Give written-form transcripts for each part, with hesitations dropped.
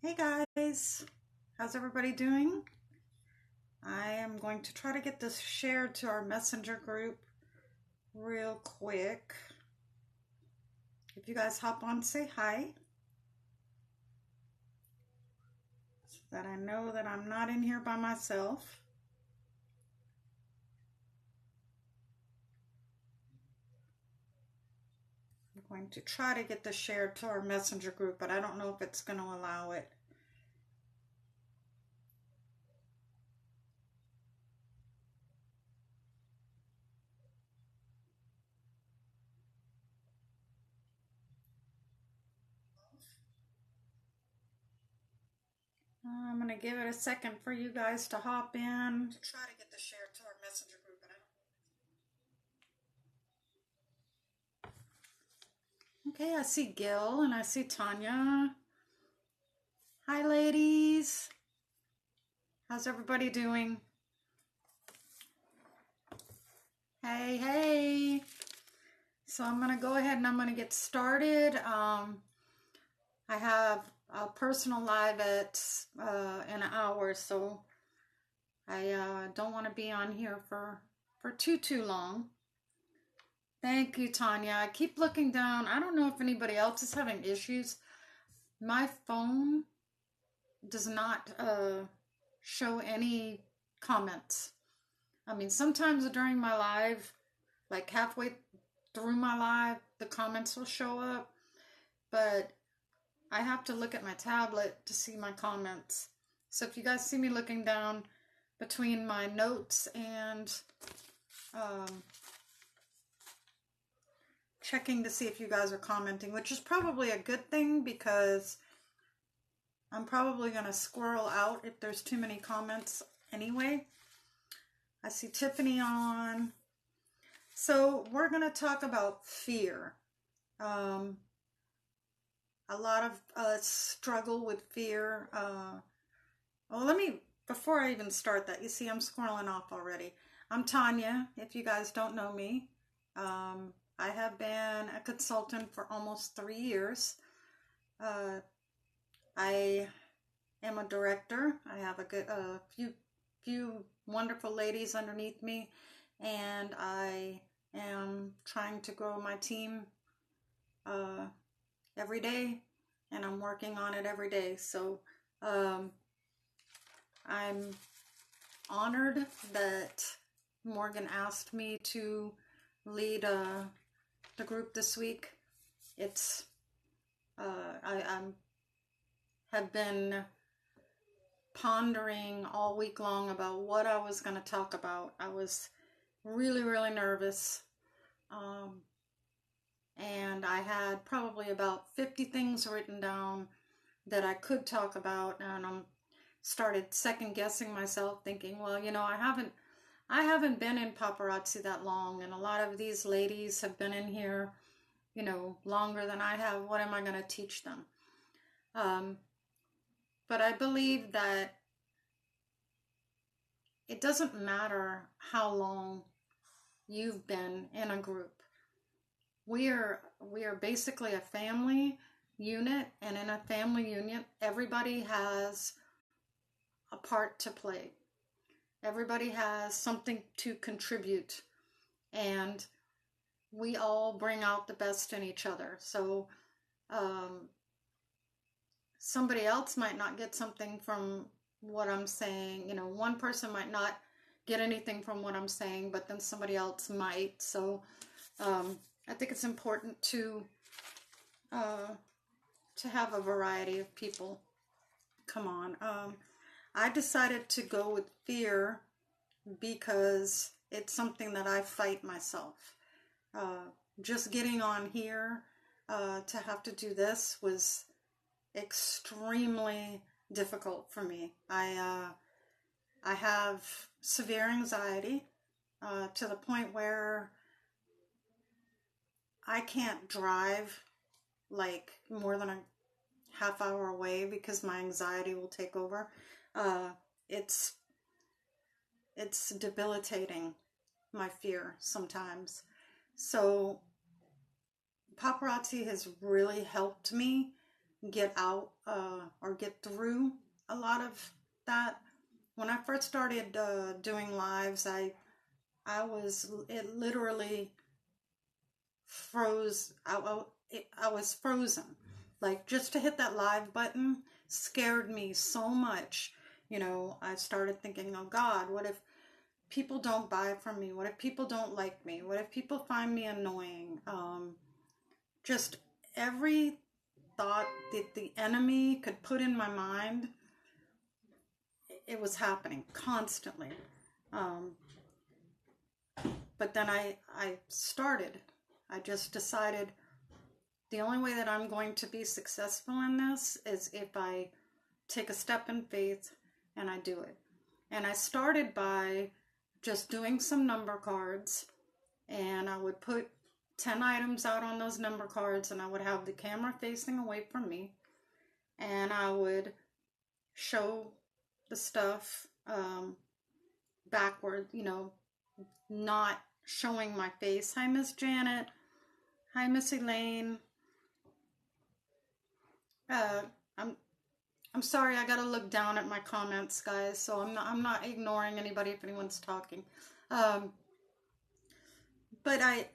Hey guys, how's everybody doing? I am going to try to get this shared to our messenger group real quick. If you guys hop on, say hi so that I know that I'm not in here by myself. I'm going to try to get this shared to our messenger group, but I don't know if it's going to allow it. I'm going to give it a second for you guys to hop in. Try to get this shared to our messenger group, but I don't. Okay, I see Gil and I see Tanya. Hi, ladies. How's everybody doing? Hey, hey. So I'm going to go ahead and I'm going to get started. I have a personal live at in an hour, so I don't want to be on here for too long. Thank you, Tanya. I keep looking down. I don't know if anybody else is having issues. My phone does not show any comments. I mean, sometimes during my live, like halfway through my live, the comments will show up, but I have to look at my tablet to see my comments. So if you guys see me looking down between my notes and checking to see if you guys are commenting, which is probably a good thing because I'm probably going to squirrel out if there's too many comments anyway. I see Tiffany on. So we're going to talk about fear. A lot of us struggle with fear. Well, before I even start that, you see I'm squirreling off already. I'm Tanya, if you guys don't know me. I have been a consultant for almost 3 years. I am a director. I have a few wonderful ladies underneath me, and I am trying to grow my team every day, and I'm working on it every day. So I'm honored that Morgan asked me to lead the group this week. It's I have been pondering all week long about what I was going to talk about. I was really nervous, and I had probably about 50 things written down that I could talk about, and I started second guessing myself, thinking, well, I haven't been in paparazzi that long, and a lot of these ladies have been in here, longer than I have. What am I going to teach them? But I believe that it doesn't matter how long you've been in a group. We are basically a family unit, and in a family unit, everybody has a part to play. Everybody has something to contribute, and we all bring out the best in each other. So somebody else might not get something from what I'm saying. One person might not get anything from what I'm saying, but then somebody else might. So I think it's important to have a variety of people. Come on. I decided to go with fear because it's something that I fight myself. Just getting on here to have to do this was extremely difficult for me. I have severe anxiety to the point where I can't drive like more than a half hour away because my anxiety will take over. It's debilitating, my fear sometimes. So paparazzi has really helped me get out or get through a lot of that. When I first started doing lives, it literally froze. I was frozen. Like, just to hit that live button scared me so much. You know, I started thinking, oh God, what if people don't buy from me? What if people don't like me? What if people find me annoying? Just every thought that the enemy could put in my mind, it was happening constantly. But then I just decided the only way that I'm going to be successful in this is if I take a step in faith and I do it. And I started by just doing some number cards, and I would put 10 items out on those number cards, and I would have the camera facing away from me, and I would show the stuff backward, you know, not showing my face. Hi, Miss Janet. Hi, Miss Elaine. I'm sorry, I gotta look down at my comments, guys, so I'm not ignoring anybody if anyone's talking. But I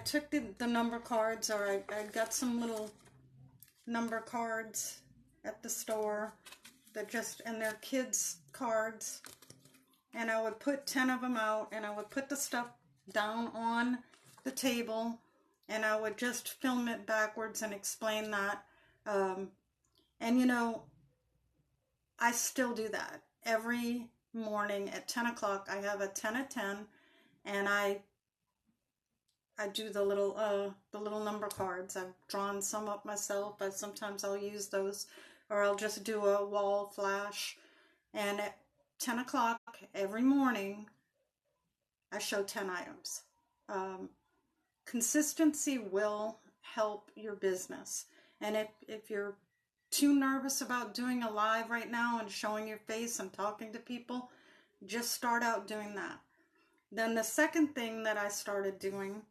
took the number cards, or I got some little number cards at the store and they're kids cards, and I would put 10 of them out, and I would put the stuff down on the table, and I would just film it backwards and explain that. And you know, I still do that every morning at 10 o'clock. I have a 10 at 10, and I do the little number cards. I've drawn some up myself, but sometimes I'll use those, or I'll just do a wall flash. And at 10 o'clock every morning, I show 10 items. Consistency will help your business. And if you're too nervous about doing a live right now and showing your face and talking to people, just start out doing that. Then the second thing that I started doing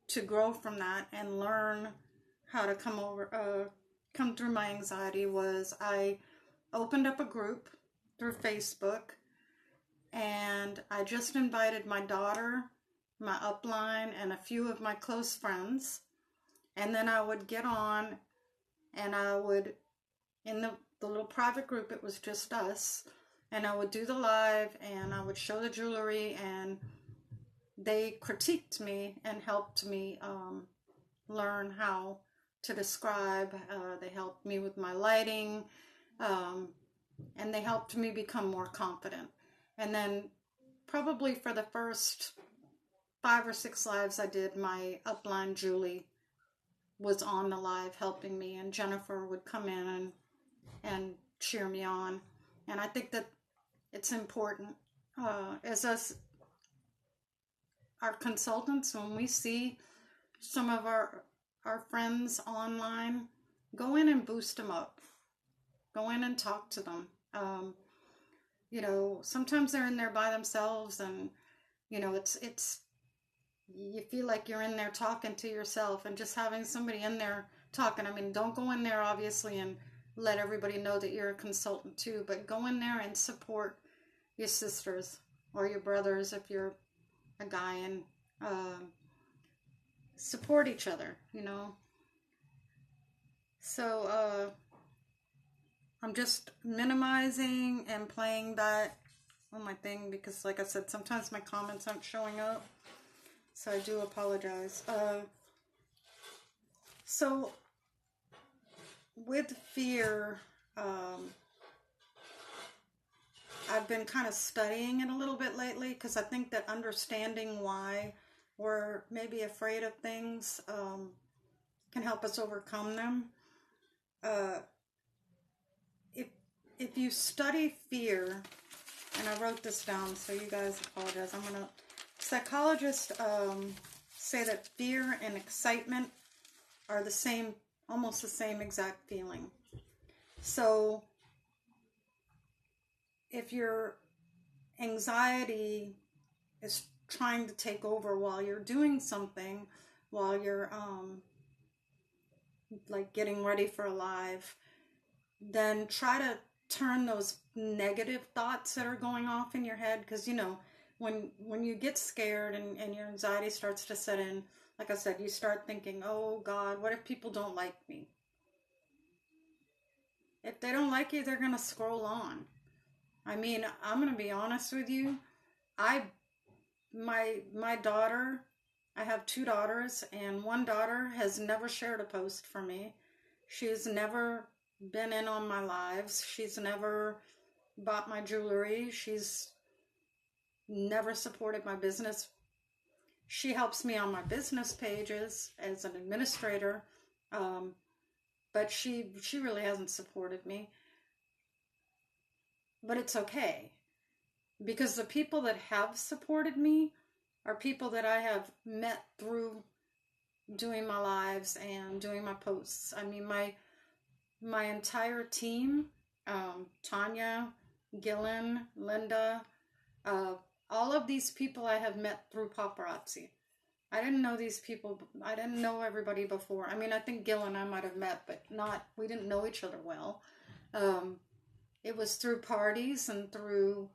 to grow from that and learn how to come through my anxiety was I opened up a group through Facebook, and I just invited my daughter, my upline, and a few of my close friends, and then I would get on, and I would, in the little private group, it was just us, and I would do the live, and I would show the jewelry, and they critiqued me and helped me learn how to describe. They helped me with my lighting, and they helped me become more confident. And then probably for the first 5 or 6 lives I did, my upline Julie was on the live helping me, and Jennifer would come in and cheer me on. And I think that it's important as us, our consultants, when we see some of our friends online, go in and boost them up. Go in and talk to them. You know, sometimes they're in there by themselves, and you know, it's you feel like you're in there talking to yourself, and just having somebody in there talking. I mean, don't go in there obviously and let everybody know that you're a consultant too, but go in there and support your sisters or your brothers if you're a guy, and support each other, you know. So I'm just minimizing and playing that on my thing because, like I said, sometimes my comments aren't showing up, so I do apologize. So with fear, I've been kind of studying it a little bit lately, because I think that understanding why we're maybe afraid of things can help us overcome them. If you study fear, and I wrote this down, so you guys apologize. Psychologists say that fear and excitement are the same, almost the same exact feeling. So if your anxiety is trying to take over while you're doing something, while you're like getting ready for a live, then try to turn those negative thoughts that are going off in your head, because you know, when you get scared and your anxiety starts to set in, like I said, you start thinking, oh God, what if people don't like me? If they don't like you, they're gonna scroll on. I mean, I'm gonna be honest with you. I my daughter, I have two daughters, and one daughter has never shared a post for me. She's never been in on my lives. She's never bought my jewelry. She's never supported my business. She helps me on my business pages as an administrator, but she really hasn't supported me. But it's okay, because the people that have supported me are people that I have met through doing my lives and doing my posts. I mean, my entire team, Tanya, Gillen, Linda, all of these people I have met through paparazzi. I didn't know these people. I didn't know everybody before. I mean, I think Gillen I might have met, but we didn't know each other well. It was through parties and through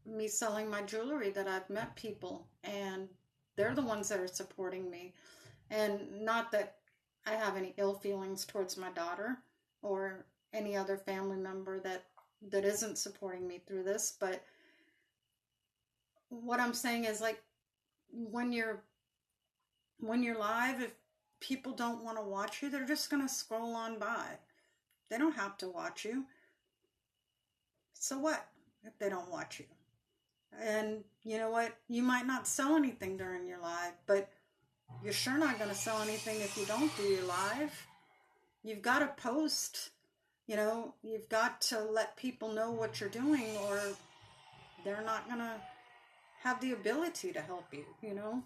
me selling my jewelry that I've met people, and they're the ones that are supporting me. And not that I have any ill feelings towards my daughter or any other family member that isn't supporting me through this, but what I'm saying is, like, when you're live, if people don't want to watch you, they're just going to scroll on by. They don't have to watch you. So what if they don't watch you? And you know what? You might not sell anything during your live, but you're sure not going to sell anything if you don't do your live. You've got to post. You know, you've got to let people know what you're doing, or they're not going to have the ability to help you, you know?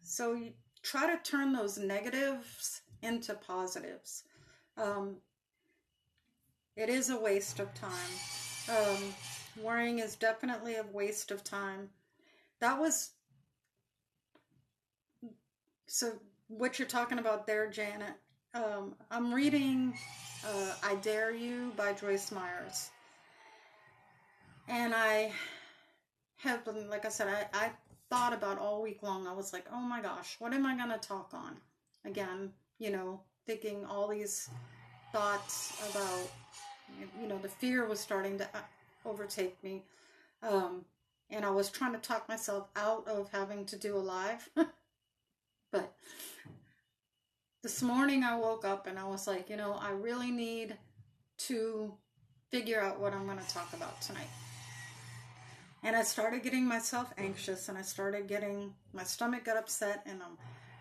So you try to turn those negatives into positives. It is a waste of time. Worrying is definitely a waste of time. That was, so what you're talking about there, Janet, I'm reading I Dare You by Joyce Myers. And I have been, like I said, I thought about all week long. I was like, oh my gosh, what am I going to talk on? Again, you know, thinking all these thoughts about, you know, the fear was starting to overtake me. And I was trying to talk myself out of having to do a live. But this morning I woke up and I was like, you know, I really need to figure out what I'm going to talk about tonight. And I started getting myself anxious, and I started getting, my stomach got upset, and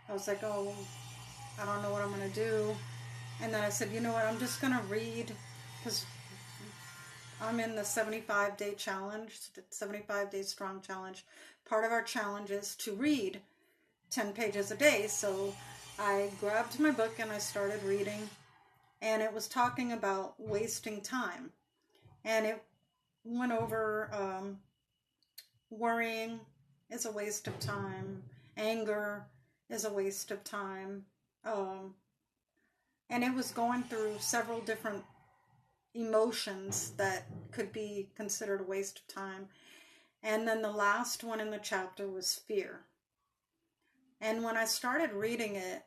I was like, oh, I don't know what I'm going to do. And then I said, you know what, I'm just going to read, because I'm in the 75-day challenge, 75-day strong challenge. Part of our challenge is to read 10 pages a day. So I grabbed my book and I started reading, and it was talking about wasting time. And it went over worrying is a waste of time. Anger is a waste of time. And it was going through several different emotions that could be considered a waste of time. And then the last one in the chapter was fear. And when I started reading it,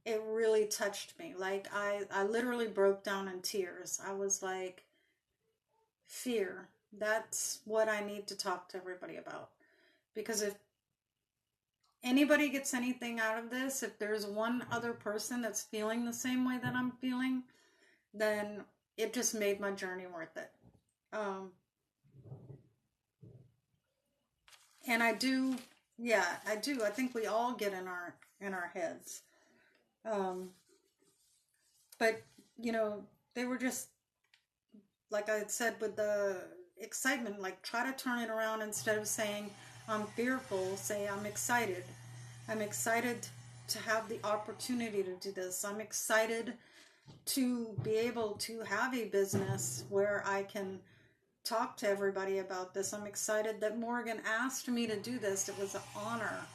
it really touched me. Like, I literally broke down in tears. I was like, fear. That's what I need to talk to everybody about. Because if anybody gets anything out of this, if there's one other person that's feeling the same way that I'm feeling, then it just made my journey worth it. And I do, yeah, I do. I think we all get in our heads. But, you know, they were just, like I had said with the excitement, like, try to turn it around. Instead of saying I'm fearful, say I'm excited. I'm excited to have the opportunity to do this. I'm excited to be able to have a business where I can talk to everybody about this. I'm excited that Morgan asked me to do this. It was an honor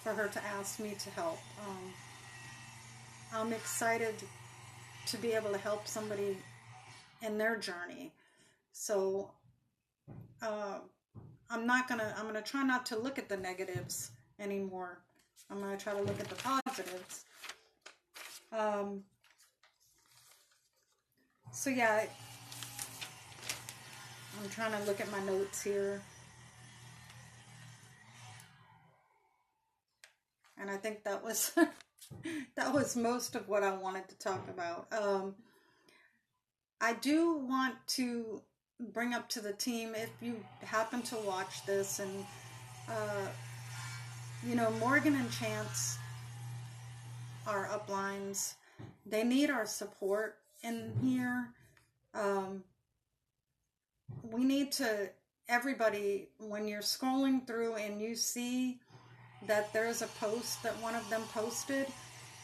for her to ask me to help. I'm excited to be able to help somebody in their journey. So I'm gonna try not to look at the negatives anymore. I'm gonna try to look at the positives. So yeah, I'm trying to look at my notes here. And I think that was that was most of what I wanted to talk about. I do want to bring up to the team, if you happen to watch this, and you know, Morgan and Chance, our uplines, they need our support in here. We need to, everybody, when you're scrolling through and you see that there's a post that one of them posted,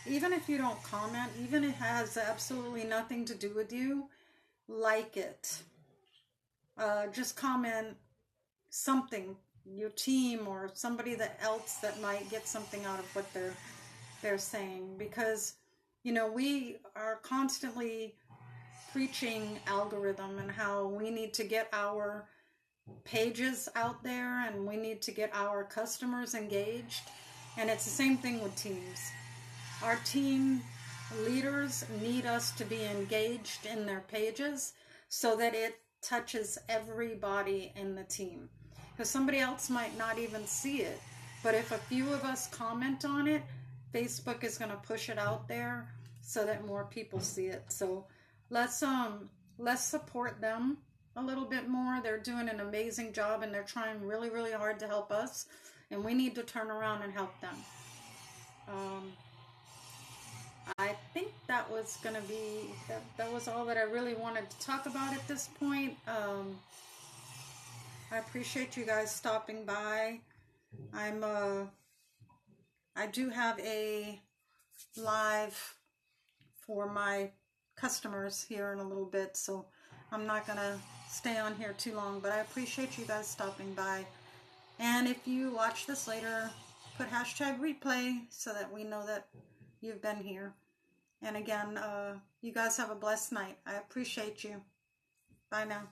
even if you don't comment, even if it has absolutely nothing to do with you, like it. Just comment something, your team or somebody else that might get something out of what they're saying, because you know, we are constantly preaching algorithm and how we need to get our pages out there and we need to get our customers engaged, and it's the same thing with teams. Our team leaders need us to be engaged in their pages so that it touches everybody in the team, because somebody else might not even see it, but if a few of us comment on it, Facebook is going to push it out there so that more people see it. So let's support them a little bit more. They're doing an amazing job and they're trying really, really hard to help us, and we need to turn around and help them. I think that was going to be, that was all that I really wanted to talk about at this point. I appreciate you guys stopping by. I do have a live for my customers here in a little bit, so I'm not going to stay on here too long, but I appreciate you guys stopping by. And if you watch this later, put hashtag replay so that we know that you've been here. And again, you guys have a blessed night. I appreciate you. Bye now.